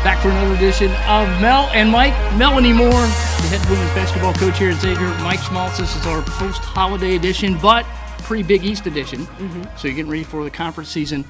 Back for another edition of Mel and Mike. Melanie Moore, the head women's basketball coach here at Xavier. Mike Schmaltz, this is our post-holiday edition, but pre-Big East edition. So you're getting ready for the conference season.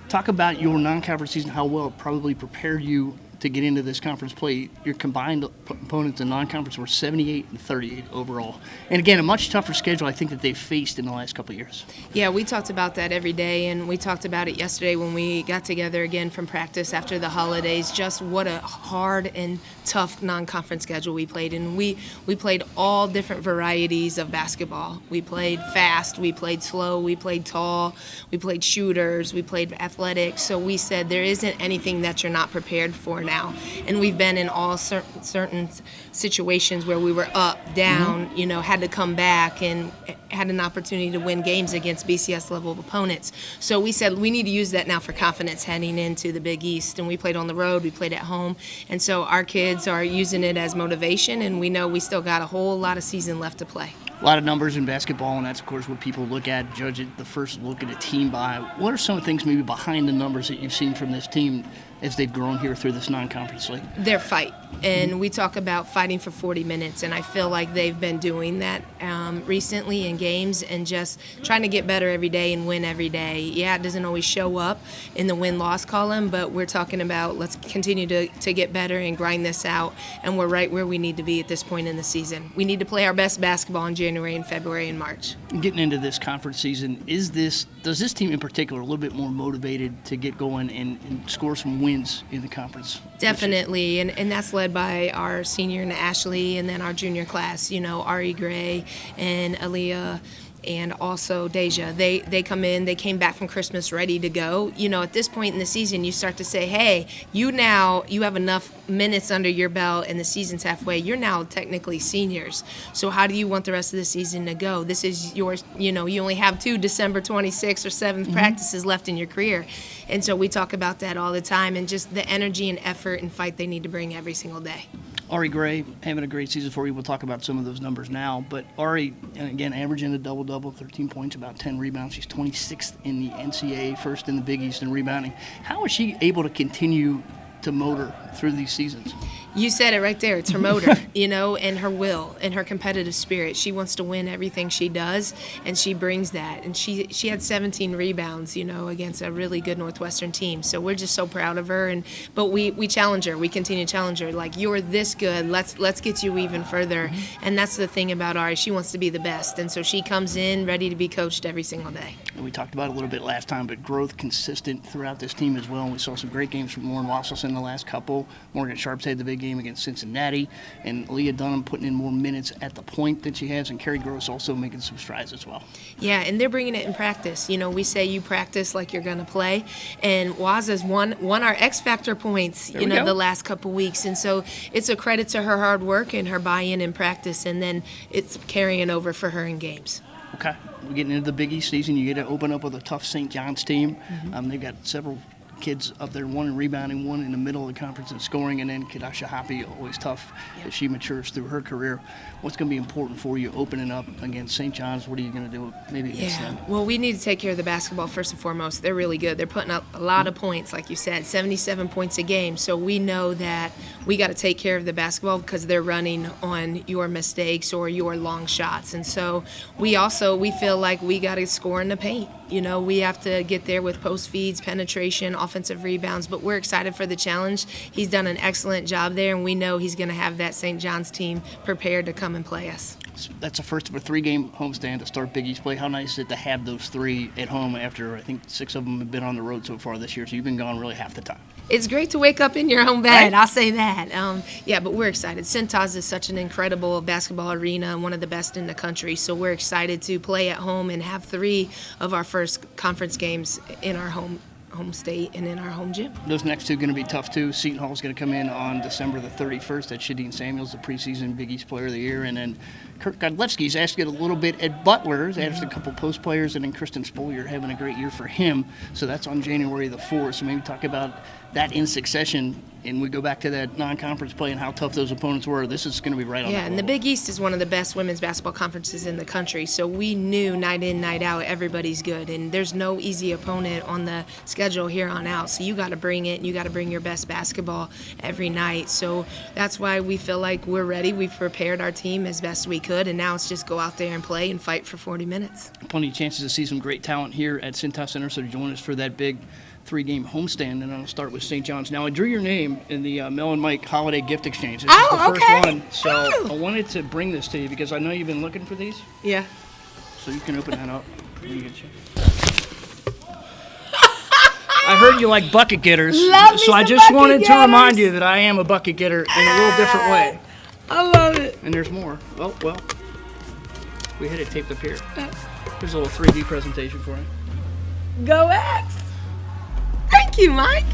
Talk about your non-conference season, how well it probably prepared you to get into this conference play. Your combined opponents in non-conference were 78 and 38 overall. And again, a much tougher schedule I think that they've faced in the last couple of years. Yeah, we talked about that every day, and we talked about it yesterday when we got together again from practice after the holidays, just what a hard and tough non-conference schedule we played. And we played all different varieties of basketball. We played fast, we played slow, we played tall, we played shooters, we played athletics. So we said there isn't anything that you're not prepared for now. And we've been in all certain situations where we were up, down, had to come back and had an opportunity to win games against BCS level opponents. So we said we need to use that now for confidence heading into the Big East. And we played on the road, we played at home. And so our kids are using it as motivation, and we know we still got a whole lot of season left to play. A lot of numbers in basketball, and that's, of course, what people look at, judge it, the first look at a team by. What are some of the things maybe behind the numbers that you've seen from this team as they've grown here through this non-conference league? Their fight. And we talk about fighting for 40 minutes, and I feel like they've been doing that recently in games and just trying to get better every day and win every day. Yeah, it doesn't always show up in the win-loss column, but we're talking about let's continue to get better and grind this out, and we're right where we need to be at this point in the season. We need to play our best basketball in January and February and March. Getting into this conference season, does this team in particular a little bit more motivated to get going and score some wins in the conference? Definitely, and that's led by our senior and Ashley, and then our junior class, Ari Gray and Aaliyah, and also Deja. They come in, they came back from Christmas ready to go. At this point in the season, you start to say, hey, you have enough minutes under your belt and the season's halfway. You're now technically seniors. So how do you want the rest of the season to go? This is yours, you only have 2 December 26th or 7th practices left in your career. And so we talk about that all the time, and just the energy and effort and fight they need to bring every single day. Ari Gray, having a great season for you. We'll talk about some of those numbers now. But Ari, again, averaging a double-double, 13 points, about 10 rebounds. She's 26th in the NCAA, first in the Big East in rebounding. How is she able to continue to motor through these seasons? You said it right there. It's her motor, and her will and her competitive spirit. She wants to win everything she does, and she brings that. And she had 17 rebounds, against a really good Northwestern team. So we're just so proud of her. But we challenge her. We continue to challenge her. Like, you're this good. Let's get you even further. And that's the thing about Ari. She wants to be the best. And so she comes in ready to be coached every single day. And we talked about it a little bit last time, but growth consistent throughout this team as well. And we saw some great games from Lauren Wasselson the last couple. Morgan Sharps had the big game against Cincinnati, and Leah Dunham putting in more minutes at the point than she has, and Carrie Gross also making some strides as well. Yeah, and they're bringing it in practice. We say you practice like you're going to play, and Waza's won our X Factor points, the last couple weeks, and so it's a credit to her hard work and her buy-in in practice, and then it's carrying over for her in games. Okay, we're getting into the Big East season. You get to open up with a tough St. John's team. They've got several kids up there, one in rebounding, one in the middle of the conference in scoring, and then Kadasha Hoppy, always tough as she matures through her career. What's going to be important for you opening up against St. John's? What are you going to do maybe against them? Well, we need to take care of the basketball first and foremost. They're really good. They're putting up a lot of points, like you said, 77 points a game. So we know that we got to take care of the basketball because they're running on your mistakes or your long shots. And so we feel like we got to score in the paint. We have to get there with post feeds, penetration, offensive rebounds, but we're excited for the challenge. He's done an excellent job there, and we know he's going to have that St. John's team prepared to come and play us. That's the first of a 3-game homestand to start Big East play. How nice is it to have those 3 at home after I think 6 of them have been on the road so far this year, so you've been gone really half the time. It's great to wake up in your own bed, right? I'll say that. But we're excited. Centos is such an incredible basketball arena and one of the best in the country, so we're excited to play at home and have 3 of our first conference games in our home state and in our home gym. Those next 2 going to be tough too. Seton Hall's going to come in on December the 31st. That's Shadeen Samuels, the preseason Big East Player of the Year, and then Kirk Godlewski's asked it a little bit at Butler. He's asked a couple post players, and then Kristen Spolier having a great year for him. So that's on January the 4th. So maybe talk about that in succession, and we go back to that non-conference play and how tough those opponents were. This is going to be right on that and the level. Big East is one of the best women's basketball conferences in the country, so we knew night in, night out, everybody's good, and there's no easy opponent on the schedule here on out, so you got to bring it, and you got to bring your best basketball every night. So that's why we feel like we're ready. We've prepared our team as best we could, and now it's just go out there and play and fight for 40 minutes. Plenty of chances to see some great talent here at Cintas Center, so join us for that big 3-game homestand, and I'll start with St. John's. Now, I drew your name in the Mel and Mike Holiday Gift Exchange. This is the first one, so I wanted to bring this to you because I know you've been looking for these. Yeah. So you can open that up. When you get a chance. I heard you like bucket getters, so I just wanted to remind you that I am a bucket getter in a little different way. I love it. And there's more. Well, we had it taped up here. Here's a little 3D presentation for you. Go X. Thank you, Mike.